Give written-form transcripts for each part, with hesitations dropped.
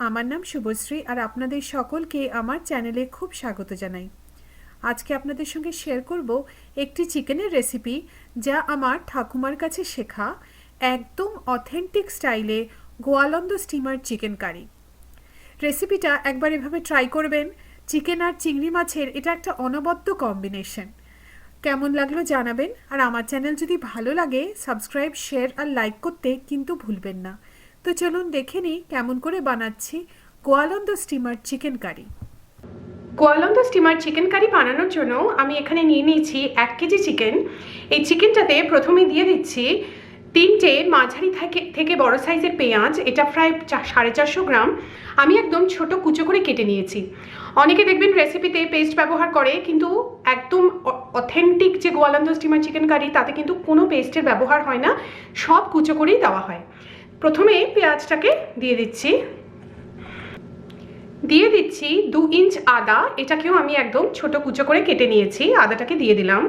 আমার নাম শুভশ্রী আর আপনাদের সকলকে আমার চ্যানেলে খুব স্বাগত জানাই। আজকে আপনাদের সঙ্গে শেয়ার করব একটি চিকেনের রেসিপি, যা আমার ঠাকুমার কাছে শেখা একদম অথেন্টিক স্টাইলে গোয়ালন্দ স্টিমার চিকেন কারি। রেসিপিটা একবার এভাবে ট্রাই করবেন। চিকেন আর চিংড়ি মাছের এটা একটা অনবদ্য কম্বিনেশন। কেমন লাগলো জানাবেন, আর আমার চ্যানেল যদি ভালো লাগে সাবস্ক্রাইব, শেয়ার আর লাইক করতে কিন্তু ভুলবেন না। তো চলুন দেখে নিই কেমন করে বানাচ্ছি Goalundo steamer chicken curry. Goalundo steamer chicken curry বানানোর জন্য আমি এখানে নিয়ে নিয়েছি 1 কেজি চিকেন। এই চিকেনটাতে প্রথমে দিয়ে দিচ্ছি 3টে মাঝারি থেকে বড় সাইজের পেঁয়াজ। এটা প্রায় 450 গ্রাম। আমি একদম ছোট কুচো করে কেটে নিয়েছি। অনেকে দেখবেন রেসিপিতে পেস্ট ব্যবহার করে, কিন্তু একদম অথেন্টিক যে গোয়ালন্দ স্টিমার চিকেন কারি তাতে কিন্তু কোনো পেস্টের ব্যবহার হয় না, সব কুচো করেই দেওয়া হয়। প্রথমে পেঁয়াজটাকে দিয়ে দিচ্ছি 2 ইঞ্চ আদা। এটাকেও আমি একদম ছোট কুচো করে কেটে নিয়েছি। আদাটাকে দিয়ে দিলাম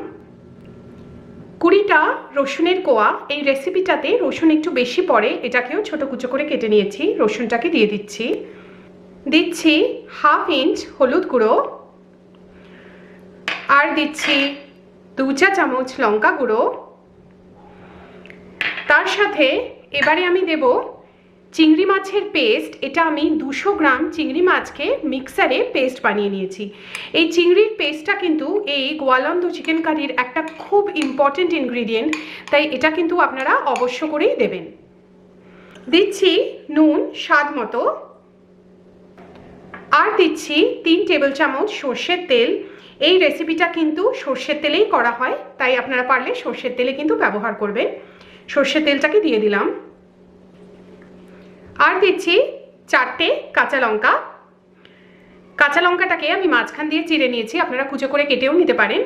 20টা রসুনের কোয়া। এই রেসিপিটাতে রসুন একটু বেশি পড়ে, এটাকেও ছোট কুচো করে কেটে নিয়েছি। রসুনটাকে দিয়ে দিচ্ছি 1/2 ইঞ্চ হলুদ গুঁড়ো, আর দিচ্ছি 2 চা চামচ লঙ্কা গুঁড়ো। তার সাথে এবারে আমি দেব চিংড়ি মাছের পেস্ট। এটা আমি 200 গ্রাম চিংড়ি মাছকে মিক্সারে পেস্ট বানিয়ে নিয়েছি। এই চিংড়ির পেস্টটা কিন্তু এই গোয়ালন্দ চিকেন কারির একটা খুব ইম্পর্টেন্ট ইনগ্রিডিয়েন্ট, তাই এটা কিন্তু আপনারা অবশ্য করেই দেবেন। দিচ্ছি নুন স্বাদ মতো, আর দিচ্ছি 3 টেবিল চামচ সর্ষের তেল। এই রেসিপিটা কিন্তু সর্ষের তেলেই করা হয়, তাই আপনারা পারলে সর্ষের তেলে কিন্তু ব্যবহার করবেন। সর্ষের তেলটাকে দিয়ে দিলাম, আর দিচ্ছি 4টে কাঁচা লঙ্কা। কাঁচা লঙ্কাটাকে আমি মাঝখান দিয়ে চিড়ে নিয়েছি, আপনারা কুচো করে কেটেও নিতে পারেন।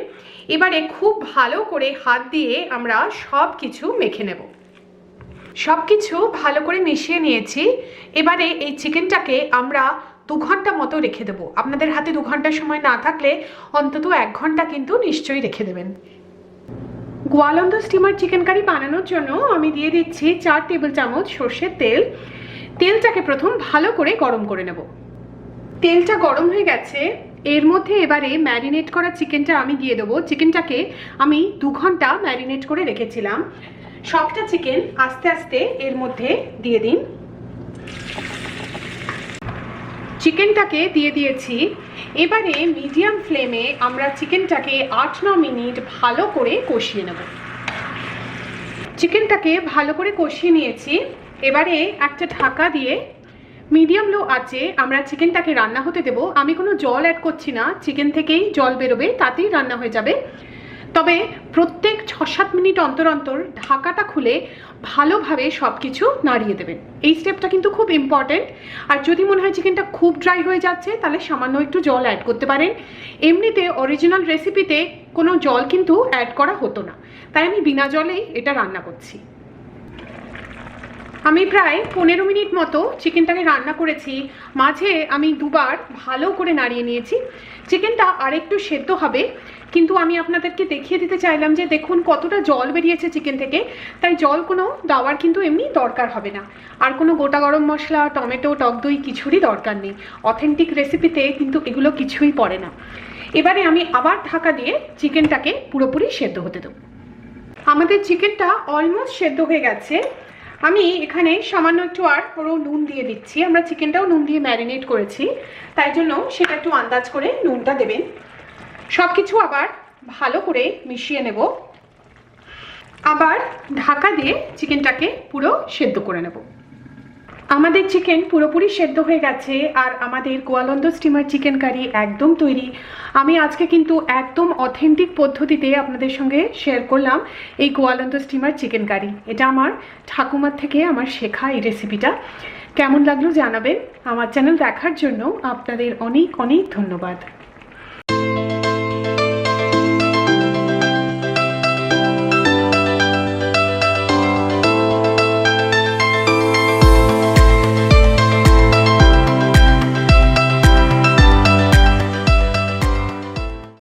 এবারে খুব ভালো করে হাত দিয়ে আমরা সব কিছু মেখে নেব। সব কিছু ভালো করে মিশিয়ে নিয়েছি। এবারে এই চিকেনটাকে আমরা 2 ঘন্টা মতো রেখে দেবো। আপনাদের হাতে 2 ঘন্টার সময় না থাকলে অন্তত 1 ঘন্টা কিন্তু নিশ্চয়ই রেখে দেবেন। গোয়ালন্দ স্টিমার চিকেন কারি বানানোর জন্য আমি দিয়ে দিচ্ছি 4 টেবিল চামচ সর্ষের তেল। তেলটাকে প্রথম ভালো করে গরম করে নেব। তেলটা গরম হয়ে গেছে, এর মধ্যে এবারে ম্যারিনেট করা চিকেনটা আমি দিয়ে দেবো। চিকেনটাকে আমি 2 ঘন্টা ম্যারিনেট করে রেখেছিলাম। সবটা চিকেন আস্তে আস্তে এর মধ্যে দিয়ে দিন। চিকেনটাকে দিয়ে দিয়েছি। এবারে মিডিয়াম ফ্লেমে আমরা চিকেনটাকে 8-9 মিনিট ভালো করে কষিয়ে নেব। চিকেনটাকে ভালো করে কষিয়ে নিয়েছি। এবারে একটা ঢাকা দিয়ে মিডিয়াম লো আঁচে আমরা চিকেনটাকে রান্না হতে দেব। আমি কোনো জল অ্যাড করছি না, চিকেন থেকেই জল বেরোবে, তাতেই রান্না হয়ে যাবে। তবে প্রত্যেক 6-7 মিনিট অন্তর অন্তর ঢাকাটা খুলে ভালোভাবে সব কিছু নাড়িয়ে দেবেন। এই স্টেপটা কিন্তু খুব ইম্পর্টেন্ট। আর যদি মনে হয় চিকেনটা খুব ড্রাই হয়ে যাচ্ছে, তাহলে সামান্য একটু জল অ্যাড করতে পারেন। এমনিতে অরিজিনাল রেসিপিতে কোনো জল কিন্তু অ্যাড করা হতো না, তাই আমি বিনা জলেই এটা রান্না করছি। আমি প্রায় 15 মিনিট মতো চিকেনটাকে রান্না করেছি। মাঝে আমি 2 বার ভালো করে নাড়িয়ে নিয়েছি। চিকেনটা আরেকটু সেদ্ধ হবে, কিন্তু আমি আপনাদেরকে দেখিয়ে দিতে চাইলাম যে দেখুন কতটা জল বেরিয়েছে চিকেন থেকে। তাই জল কোনো দেওয়ার কিন্তু এমনি দরকার হবে না। আর কোনো গোটা গরম মশলা, টমেটো, টক দই কিছুরই দরকার নেই। অথেন্টিক রেসিপিতে কিন্তু এগুলো কিছুই পড়ে না। এবারে আমি আবার ঢাকা দিয়ে চিকেনটাকে পুরোপুরি সেদ্ধ হতে দেব। আমাদের চিকেনটা অলমোস্ট সেদ্ধ হয়ে গেছে। আমি এখানে সামান্য একটু আর পুরো নুন দিয়ে দিচ্ছি। আমরা চিকেনটাও নুন দিয়ে ম্যারিনেট করেছি, তাই জন্য সেটা একটু আন্দাজ করে নুনটা দেবেন। সব কিছু আবার ভালো করে মিশিয়ে নেব। আবার ঢাকা দিয়ে চিকেনটাকে পুরো সেদ্ধ করে নেব। আমাদের চিকেন পুরোপুরি সেদ্ধ হয়ে গেছে, আর আমাদের গোয়ালন্দ স্টিমার চিকেন কারি একদম তৈরি। আমি আজকে কিন্তু একদম অথেন্টিক পদ্ধতিতে আপনাদের সঙ্গে শেয়ার করলাম এই গোয়ালন্দ স্টিমার চিকেন কারি। এটা আমার ঠাকুমার থেকে আমার শেখা এই রেসিপিটা। কেমন লাগলো জানাবেন। আমার চ্যানেল দেখার জন্য আপনাদের অনেক অনেক ধন্যবাদ।